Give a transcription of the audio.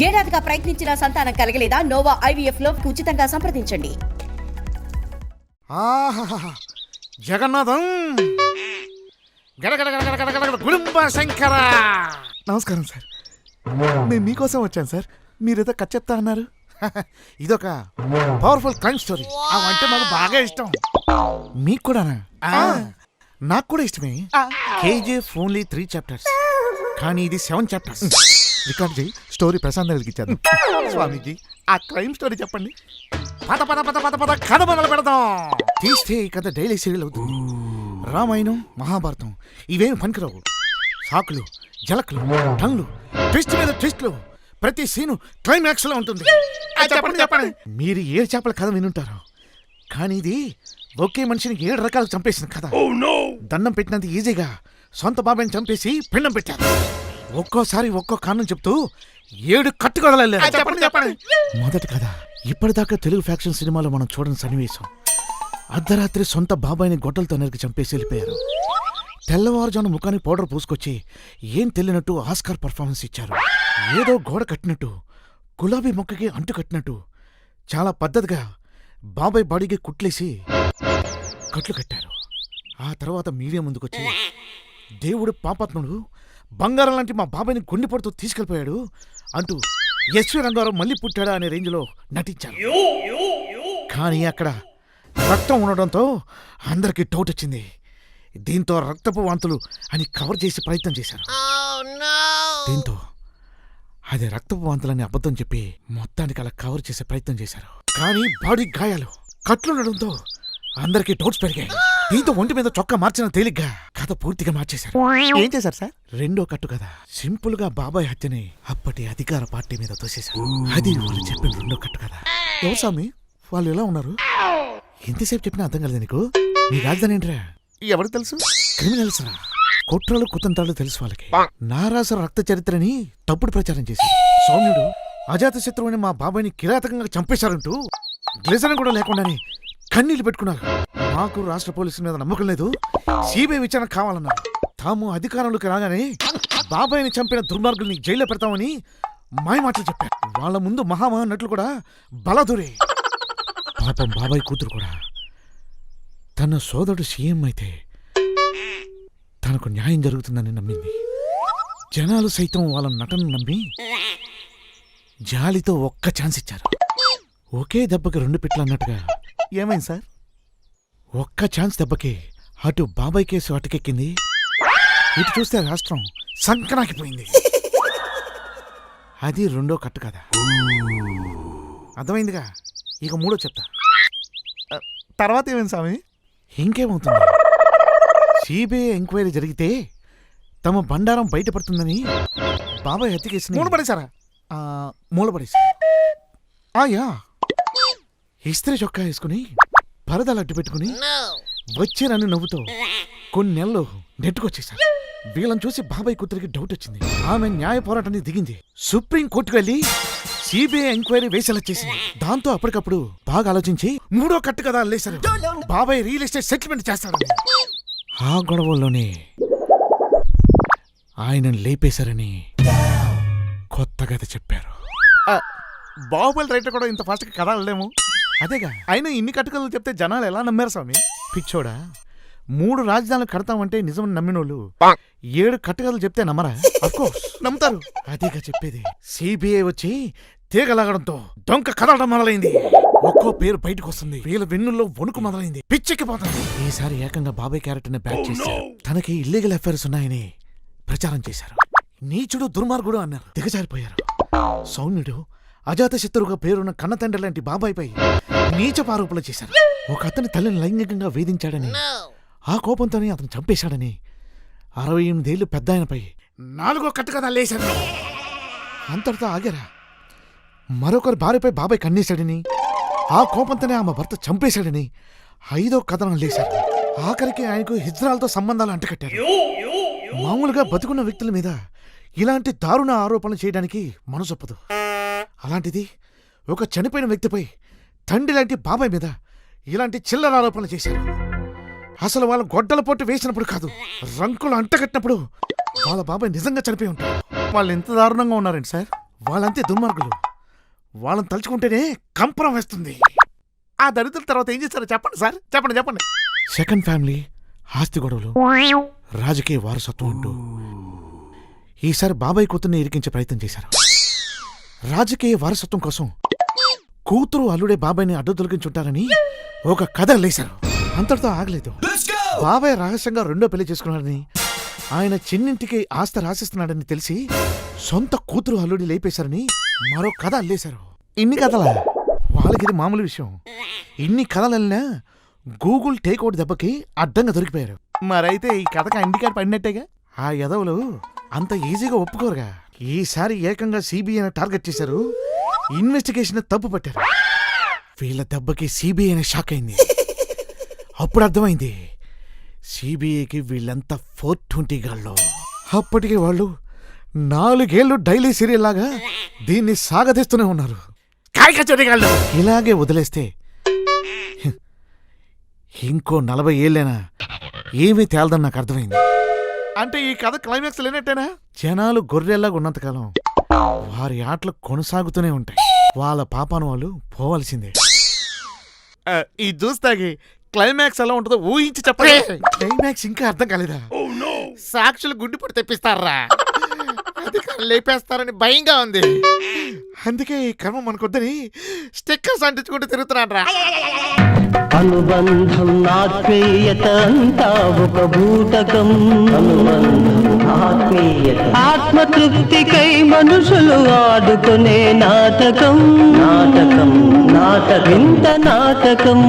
ఏడాదిగా ప్రయత్నించిన సంతానం కలగలేదా? Noah IVF లో ఉచితంగా సంప్రదించండి. జగన్నాథం గుడుంబ శంకర. నమస్కారం సార్, నేను మీకోసం వచ్చాను సార్. మీరేదో కథ చెప్తా అన్నారు. ఇదొక పవర్ఫుల్ క్రైమ్ స్టోరీ. అవంటే నాకు బాగా ఇష్టం. మీకు కూడానా? నాకు కూడా ఇష్టమే. KGF ఓన్లీ 3 chapters, కానీ ఇది 7 chapters. రికార్డ్ చేయి, స్టోరీ ప్రశాంత్ గారికి ఇచ్చాను. స్వామీజీ, ఆ క్రైమ్ స్టోరీ చెప్పండి. పద పద పద పద పద కథ మొదలు పెడదాం. తీస్తే ఈ కథ డైలీ సీరియల్ అవుతుంది. రామాయణం, మహాభారతం ఇవేమి పనికిరావు. సాకులు, జలకులు, టన్లు, ట్విస్ట్ మీద ట్విస్ట్లు, ప్రతి సీను క్లైమాక్స్ లో ఉంటుంది. చెప్పండి చెప్పండి. మీరు 7 చేపల కథ వినుంటారు, కానీ ఇది ఒకే మనిషిని 7 రకాలు చంపేసిన కథ. దండం పెట్టినంత ఈజీగా సొంత బాబాయిని చంపేసి పిండం పెట్టారు. ఒక్కోసారి ఒక్కో కారణం చెప్తూ 7 కట్టుకథలు. చెప్పండి చెప్పండి. మొదటి కథ ఇప్పటిదాకా తెలుగు ఫ్యాక్షన్ సినిమాలో మనం చూడని సన్నివేశం. అర్ధరాత్రి సొంత బాబాయిని గొడ్డలతో నరికి చంపేసి వెళ్ళిపోయారు. తెల్లవారుజాను ముఖానికి పౌడర్ పూసుకొచ్చి ఏం తెలియనట్టు ఆస్కార్ పర్ఫార్మెన్స్ ఇచ్చారు. ఏదో గోడ కట్టినట్టు, గులాబీ మొక్కకి అంటు కట్టినట్టు చాలా పద్ధతిగా బాబాయ్ బాడీకి కుట్లేసి కట్లు కట్టారు. ఆ తర్వాత మీడియా ముందుకొచ్చి దేవుడు పాపాత్ముడు, బంగారం లాంటి మా బాబాయ్ని గుండెపడుతూ తీసుకెళ్ళిపోయాడు అంటూ ఎస్వి రంగారావు మళ్ళీ పుట్టాడా అనే రేంజ్లో నటించారు. కానీ అక్కడ రక్తం ఉండడంతో అందరికీ డౌట్ వచ్చింది. దీంతో రక్తపు వాంతులు అని కవర్ చేసి ప్రయత్నం చేశారు. దీంతో అది రక్తపు వాంతులని అబద్ధం చెప్పి మొత్తానికి అలా కవర్ చేసే ప్రయత్నం చేశారు. కానీ బాడీ గాయాలు, కట్లుండడంతో అందరికీ డౌట్స్ పెరిగాయి. దీంతో ఒంటి మీద చొక్కా మార్చిన తేలిగ్గా కథ పూర్తిగా మార్చేశారు. ఏం చేశారు సార్? రెండో కట్టు కదా, సింపుల్ గా బాబాయ్ హత్యని అప్పటి అధికార పార్టీ మీద తోసేశారు. అది వాళ్ళు చెప్పిన రెండో కట్టు కదా. ఎవరు స్వామి వాళ్ళు ఎలా ఉన్నారు? ఎంతసేపు చెప్పినా అర్థం కలదు నీకు? నీ రాజధాని ఏంట్రా? ఎవరికి తెలుసు? క్రిమినల్స్ రా, కుట్రలు కుతంత్రాలు తెలుసు వాళ్ళకి. నారాస రక్త చరిత్రని తప్పుడు ప్రచారం చేశారు. సౌమ్యుడు అజాత శత్రువుని మా బాబాయ్ని కిరాతకంగా చంపేశారంటూ గ్లిజన్ కూడా లేకుండానే కన్నీళ్లు పెట్టుకున్నారు. మాకు రాష్ట్ర పోలీసుల మీద నమ్మకం లేదు, సిబిఐ విచారణ కావాలన్నారు. తాము అధికారంలోకి రాగానే బాబాయ్ని చంపిన దుర్మార్గుల్ని జైల్లో పెడతామని మాయమాటలు చెప్పారు. వాళ్ళ ముందు మహామహా నటులు కూడా బలదూరే. పాపం బాబాయ్ కూతురు కూడా తన సోదరుడు సీఎం అయితే తనకు న్యాయం జరుగుతుందని నమ్మింది. జనాలు సైతం వాళ్ళ నటన నమ్మి జాలితో ఒక్క ఛాన్స్ ఇచ్చారు. ఒకే దెబ్బకి 2 పిట్లు అన్నట్టుగా. ఏమైంది సార్? ఒక్క ఛాన్స్ దెబ్బకి అటు బాబాయ్ కేసు అటుకెక్కింది, ఇటు చూస్తే రాష్ట్రం సంకనాకిపోయింది. అది రెండో కట్టు కదా. అర్థమైందిగా. ఇక మూడో చెప్తా. తర్వాత ఏమైంది స్వామి? ఇంకేమవుతుంది? సిబిఐ ఎంక్వైరీ జరిగితే తమ బండారం బయటపడుతుందని బాబాయ్ హత్య కేసుని మూలపడేశారా? మూలపడేశారు. ఆయా ఇస్త్రీ చొక్కా వేసుకుని పరదాలు అడ్డు పెట్టుకుని వచ్చారని నవ్వుతో కొన్ని నెలలు నెట్టుకొచ్చేశారు. వీళ్ళని చూసి బాబాయ్ కూతురికి డౌట్ వచ్చింది. ఆమె న్యాయ పోరాటానికి దిగింది. సుప్రీం కోర్టుకు వెళ్లి సిబిఐ ఎంక్వైరీ వేసేలా చేసింది. దాంతో అప్పటికప్పుడు బాగా ఆలోచించి మూడో కట్టు కదా లేశారు. బాబాయ్ రియల్ ఎస్టేట్ సెటిల్మెంట్ చేస్తాడని. ఆ గొడవల్లోనే ఆయనను లేపేశారని కొత్త కథ చెప్పారు. బాహుబలి రైటర్ కూడా ఇంత ఫాస్ట్గా కథ వెళ్ళలేము. అదేగా, అయినా ఇన్ని కట్టుకథలు చెప్తే జనాలు ఎలా నమ్మారు స్వామి? పిచ్చోడా, 3 రాజధానులు కడతామంటే నిజమని నమ్మినోళ్ళు 7 కట్టుకథలు చెప్తే నమ్మరా? అఫ్కోర్స్ నమ్ముతారు. అదేగా చెప్పేది. సిబిఐ వచ్చి తీగలాగడంతో డొంక కదలడం మొదలైంది. ఒక్కో పేరు బయటకు వస్తుంది. వీళ్ళ వెన్నుల్లో వణుకు మొదలైంది. పిచ్చెక్కిపోతుంది. ఈసారి ఏకంగా బాబాయ్ క్యారెక్టర్ ని బ్యాక్ చేశారు. తనకి ఇల్లీగల్ అఫైర్స్ ఉన్నాయని ప్రచారం చేశారు. నీచుడు దుర్మార్గుడు అన్నారు. దిగజారిపోయారు. సౌమ్యుడు అజాత శత్రువుగా పేరున్న కన్నతండ్రి లాంటి బాబాయ్పై నీచపారోపణలు చేశారు. ఒక అతని తల్లిని లైంగికంగా వేధించాడని, ఆ కోపంతోనే అతను చంపేశాడని 68 ఏళ్లు పెద్ద ఆయనపై 4వ కట్టు కథ లేశారు. అంతటితో ఆగారా? మరొకరి భార్యపై బాబాయ్ కన్నేశాడని, ఆ కోపంతోనే ఆమె భర్త చంపేశాడని 5వ కథనం లేశారు. ఆఖరికి ఆయనకు హిజ్రాలతో సంబంధాలు అంటకట్టారు. మామూలుగా బతుకున్న వ్యక్తుల మీద ఇలాంటి దారుణ ఆరోపణలు చేయడానికి మనసొప్పదు. అలాంటిది ఒక చనిపోయిన వ్యక్తిపై తండ్రి లాంటి బాబాయ్ మీద ఇలాంటి చిల్లర ఆరోపణలు చేశారు. అసలు వాళ్ళ గొడ్డల పొట్టు వేసినప్పుడు కాదు, రంకులు అంటగట్టినప్పుడు వాళ్ళ బాబాయ్ నిజంగా చనిపోయి ఉంటారు. వాళ్ళు ఎంత దారుణంగా ఉన్నారండి సార్. వాళ్ళంతే దుర్మార్గులు. వాళ్ళని తలుచుకుంటేనే కంపరం వేస్తుంది. ఆ దరిద్రుల తర్వాత ఏం చేస్తారో చెప్పండి సార్, చెప్పండి. సెకండ్ ఫ్యామిలీ, ఆస్తి గొడవలు, రాజకీయ వారసత్వం అంటూ ఈసారి బాబాయ్ కూతుర్ని ఇరికించే ప్రయత్నం చేశారు. రాజకీయ వారసత్వం కోసం కూతురు అల్లుడే బాబాయ్ని అడ్డు తొలగించుంటారని ఒక కథ లేశారు. అంతటితో ఆగలేదు. బాబాయ్ రహస్యంగా రెండో పెళ్లి చేసుకున్నాడని, ఆయన చిన్నింటికి ఆస్తి రాసిస్తున్నాడని తెలిసి సొంత కూతురు అల్లుడి లేపేశారని మరో కథ అల్లేశారు. ఇన్ని కథలా? వాళ్ళకి ఇది మామూలు విషయం. ఇన్ని కథలన్నా గూగుల్ టేక్అవుట్ దెబ్బకి అడ్డంగా దొరికిపోయారు. మరైతే ఈ కథకి ఇండికేట్ పడినట్టేగా. ఆ యదవులు అంత ఈజీగా ఒప్పుకోరుగా. ఈసారి ఏకంగా సిబిఐని టార్గెట్ చేశారు. ఇన్వెస్టిగేషన్ తప్పు పట్టారు. వీళ్ళ దెబ్బకి సిబిఐని షాక్ అయింది. అప్పుడు అర్థమైంది సిబిఐకి వీళ్ళంతా 420 గాళ్ళు. అప్పటికి వాళ్ళు 4 ఏళ్ళు డైలీ సీరియల్ లాగా దీన్ని సాగదీస్తూనే ఉన్నారు. కాయకచోటిగాళ్ళు ఇలాగే వదిలేస్తే ఇంకో 40 ఏళ్ళైనా ఏమీ తేలదని నాకు అర్థమైంది. అంటే ఈ కథ క్లైమాక్స్ లేనట్టేనా? జనాలు గొర్రెల్లాగా ఉన్నంతకాలం వారి ఆటలు కొనసాగుతూనే ఉంటాయి. వాళ్ళ పాపాను వాళ్ళు పోవాల్సిందే. ఈ చూస్తాగి క్లైమాక్స్ ఎలా ఉంటుందో ఊహించి చెప్పండి. క్లైమాక్స్ ఇంకా అర్థం కాలేదా? సాక్షులు గుడ్డిపడి తెప్పిస్తారా, అధికారులు లేపేస్తారని భయంగా ఉంది. అందుకే ఈ కర్మ మనకొద్దని స్టిక్కర్స్ అంటించుకుంటూ తిరుగుతున్నాను రా. అనుబంధం ఆత్మీయత అంతా ఒక భూతకం. ఆత్మతృప్తికై మనుషులు ఆడుకునే నాటకం. వింత నాటకం.